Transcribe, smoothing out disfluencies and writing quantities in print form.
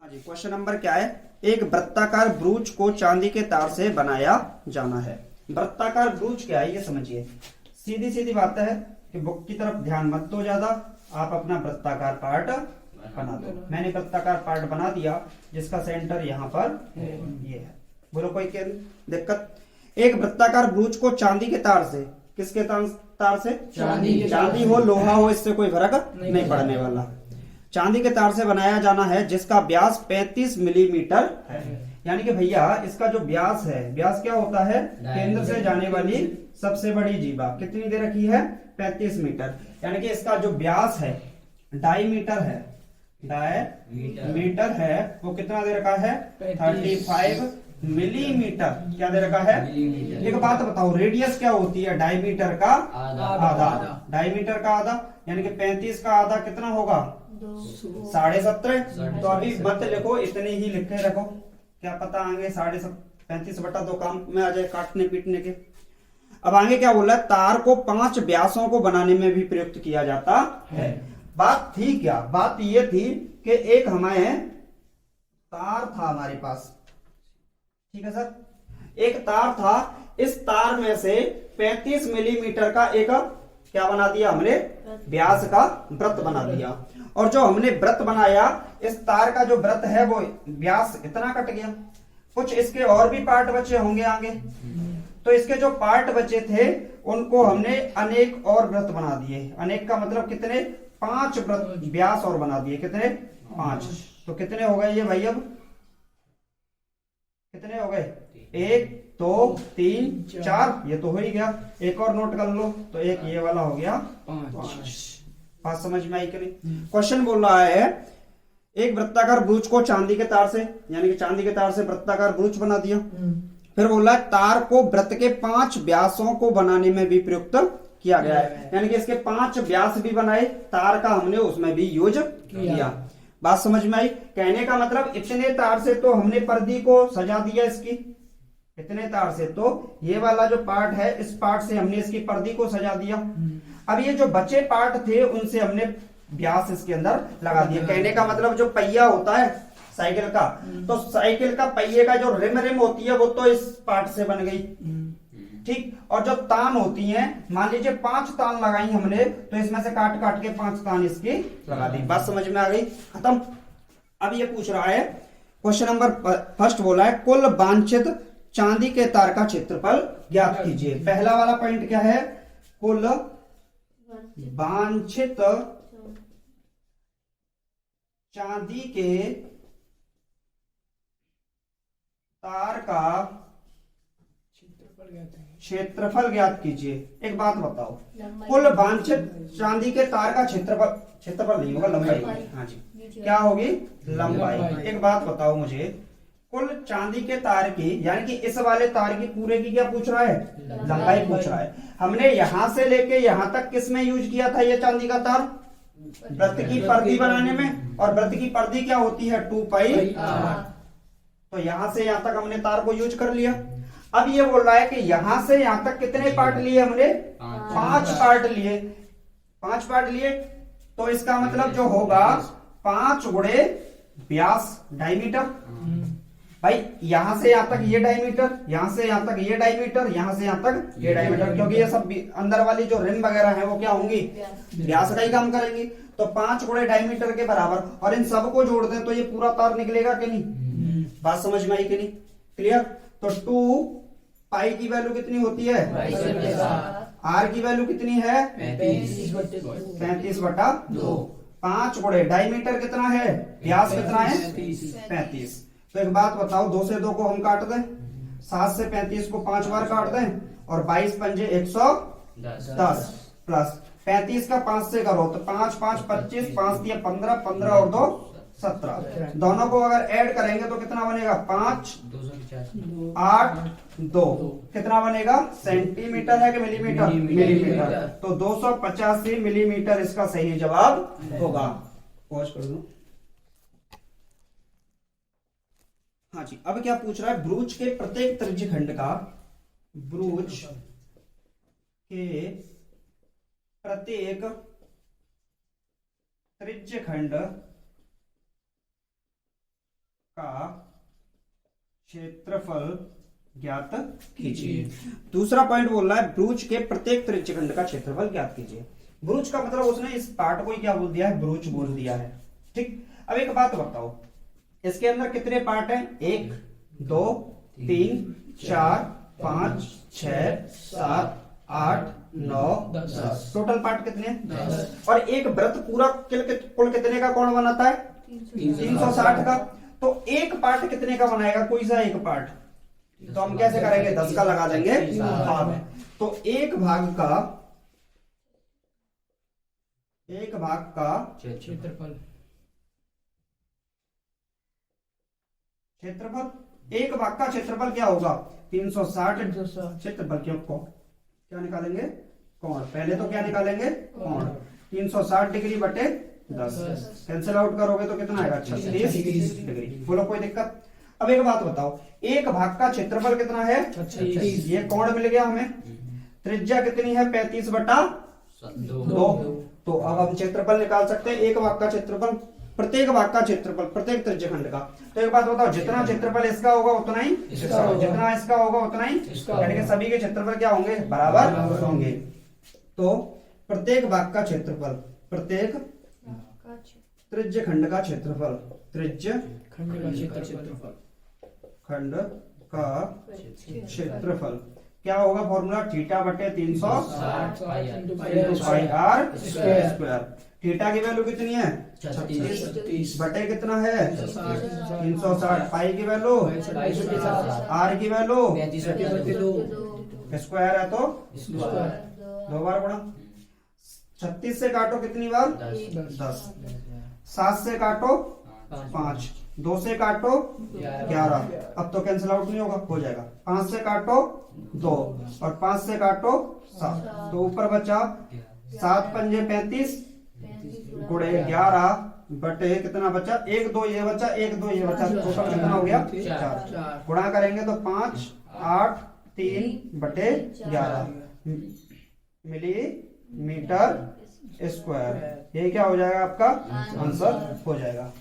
हाँ जी, question number क्या है। एक वृत्ताकार ब्रूच को चांदी के तार से बनाया जाना है। वृत्ताकार ब्रूच क्या है ये समझिए। सीधी सीधी बात है कि बुक की तरफ ध्यान मत दो ज्यादा, आप अपना वृत्ताकार पार्ट बना दो। मैंने वृत्ताकार पार्ट बना दिया जिसका सेंटर यहाँ पर ये है। बोलो कोई क्या दिक्कत। एक वृत्ताकार ब्रूच को चांदी के तार से, किसके तार से? चांदी हो लोहा हो, इससे कोई फर्क नहीं पड़ने वाला। चांदी के तार से बनाया जाना है जिसका व्यास 35 मिलीमीटर है। यानी कि भैया इसका जो व्यास है, व्यास क्या होता है? केंद्र से जाने वाली सबसे बड़ी जीवा कितनी दे रखी है? 35 मीटर। यानी कि इसका जो व्यास है डायमीटर है, डायमीटर है वो कितना दे रखा है? 35 मिलीमीटर। क्या दे रखा है? एक बात बताओ, रेडियस क्या होती है? डायमीटर का आधा। डायमीटर का आधा यानी कि 35 का आधा कितना होगा? 17.5। तो अभी मत लिखो, इतने ही लिखे रखो, क्या पता आगे 35/2 काम में आ जाए काटने पीटने के। अब आगे क्या बोला? तार को 5 व्यासों को बनाने में भी प्रयुक्त किया जाता है। बात थी क्या? बात ये थी कि एक हमें तार था हमारे पास, ठीक है सर, एक तार था। इस तार में से 35 मिलीमीटर का एक क्या बना दिया हमने? व्यास का वृत्त बना दिया। और जो हमने वृत्त बनाया, इस तार का जो वृत्त है वो व्यास इतना कट गया। कुछ इसके और भी पार्ट बचे होंगे आगे, तो इसके जो पार्ट बचे थे उनको हमने अनेक और वृत्त बना दिए। अनेक का मतलब कितने? 5 वृत्त व्यास और बना दिए। कितने? 5। तो कितने हो गए ये भाई? अब कितने हो गए? 1 2 3 4, ये तो हो ही गया। एक और नोट कर लो, तो एक ये वाला हो गया 5। बात समझ में आई कि नहीं? क्वेश्चन बोल रहा है एक वृत्ताकार ब्रूच को चांदी के तार से, यानी कि चांदी के तार से वृत्ताकार ब्रूच बना दिया। फिर बोला तार को वृत्त के 5 व्यासों को बनाने में भी प्रयुक्त किया गया है। यानी कि इसके 5 व्यास भी बनाए, तार का हमने उसमें भी यूज किया। बात समझ में आई? कहने का मतलब इतने तार से तो हमने पर्दी को सजा दिया इसकी, इतने तार से तो ये वाला जो पार्ट है इस पार्ट से हमने इसकी पर्दी को सजा दिया। अब ये जो बचे पार्ट थे उनसे हमने व्यास इसके अंदर लगा दिया। कहने का मतलब जो पहिया होता है साइकिल का, तो साइकिल का पहिए का जो रिम होती है वो तो इस पार्ट से बन गई, ठीक। और जो तान होती हैं, मान लीजिए 5 तान लगाई हमने, तो इसमें से काट काट के 5 तान इसकी लगा दी। बात समझ में आ गई? खत्म। अब ये पूछ रहा है, क्वेश्चन नंबर फर्स्ट बोला है कुल वांछित चांदी के तार का क्षेत्रफल ज्ञात कीजिए। पहला वाला पॉइंट क्या है? कुल वांछित चांदी के तार का क्षेत्रफल ज्ञात कीजिए। एक बात बताओ, कुल वांछित चांदी के तार का क्षेत्रफल नहीं होगा, लंबाई। हाँ जी, क्या होगी? लंबाई। एक बात बताओ मुझे, कुल चांदी के तार की, यानी कि इस वाले तार की पूरे की क्या पूछ रहा है? लंबाई पूछ रहा है। हमने यहां से लेके यहां तक किस में यूज किया था ये चांदी का तार? वृत्त की पर्दी बनाने में। और वृत्त की पर्दी क्या होती है? 2 पाई। तो यहां से यहां तक हमने तार को यूज कर लिया। अब ये बोल रहा है कि यहां से यहां तक कितने पार्ट लिए हमने? 5 पार्ट लिए। 5 पार्ट लिए, तो इसका मतलब जो होगा 5 गुणे व्यास डायमीटर। भाई यहां से यहां तक ये डायमीटर, यहां से यहां तक ये डायमीटर, यहां से यहां तक ये डायमीटर, क्योंकि ये सब अंदर वाली जो रिम वगैरह है वो क्या होंगी? व्यास का ही काम करेंगी। तो 5 गुणे डायमीटर के बराबर, और इन सबको जोड़ दें तो ये पूरा तार निकलेगा कि नहीं? बात समझ में आई कि नहीं? क्लियर? तो 2 पाई की वैल्यू कितनी होती है? आर की वैल्यू कितनी है? 35/2। 5 गुणे डायमीटर कितना है? व्यास कितना है? 35। तो एक बात बताओ, 2 से 2 को हम काट दें, 7 से 35 को 5 बार काट दें, और 22 पंजे 110 प्लस 35 का 5 से करो तो 5 5 25, 5 दिया 15, 15 और 2 17। दोनों को अगर ऐड करेंगे तो कितना बनेगा? 5 8 2 कितना बनेगा? सेंटीमीटर है कि मिलीमीटर? मिलीमीटर। तो 285 मिलीमीटर इसका सही जवाब होगा। पॉज कर दो। हाँ जी, अब क्या पूछ रहा है? ब्रूच के प्रत्येक त्रिज्यखंड का, ब्रूच के प्रत्येक त्रिज्यखंड का क्षेत्रफल ज्ञात कीजिए। दूसरा पॉइंट बोल रहा है ब्रूज के प्रत्येक त्रिज्यखंड का क्षेत्रफल ज्ञात कीजिए। ब्रूज का मतलब उसने इस पार्ट को ही क्या बोल दिया है, ब्रूज बोल दिया है। ठीक, अब एक बात बताओ, इसके अंदर कितने पार्ट हैं? 1 2 3 4 5 6 7 8 9 10। टोटल पार्ट कितने हैं? 10। और एक वृत्त पूरा कुल कितने का कोण बनाता है? 360 का। तो एक पार्ट कितने का बनाएगा? कोई सा एक पार्ट। तो हम कैसे करेंगे? 10 का लगा देंगे भाग। तो एक भाग का क्षेत्रफल, एक भाग का क्षेत्रफल क्या होगा? 360। क्षेत्रफल क्यों को क्या निकालेंगे? कोण। पहले तो क्या निकालेंगे? कोण। 360 डिग्री बटे 10 कैंसिल आउट करोगे तो कितना आएगा? 36 डिग्री। बोलो कोई दिक्कत? अब एक बात बताओ, एक भाग का क्षेत्रफल कितना है? 36। ये कोण मिल गया हमें। त्रिज्या कितनी है? 35/2। तो अब हम क्षेत्रफल निकाल सकते हैं। एक भाग का क्षेत्रफल, प्रत्येक भाग का क्षेत्रफल, प्रत्येक त्रिज्यखंड का। तो एक बात बताओ, जितना क्षेत्रफल इसका होगा उतना ही इसका होगा, जितना इसका होगा उतना ही इसका, यानी कि सभी के क्षेत्रफल क्या होंगे? बराबर होंगे। तो प्रत्येक भाग का क्षेत्रफल, प्रत्येक त्रिज्यखंड का क्षेत्रफल, खंड का क्षेत्रफल क्या होगा? फॉर्मूला थीटा बटे 360 पाई r स्क्वायर। थीटा की वैल्यू कितनी है? 36 बटे कितना है? 360। पाई की वैल्यू, r की वैल्यू, स्क्वायर है तो 2 बार गुणा। 36 से काटो कितनी बार? 10। 7 से काटो 5, 2 से काटो 11। अब तो कैंसिल आउट नहीं होगा, हो जाएगा। 5 से काटो 2 और 5 से काटो 7, तो ऊपर बचा 7 पंजे 35 गुणे 11 बटे कितना बचा? 1 2 ये बचा, 1 2 ये बचा, टोटल कितना हो गया? 4। गुणा करेंगे तो 5 8 3 बटे 11 मिलीमीटर स्क्वायर। ये क्या हो जाएगा? आपका आंसर हो जाएगा।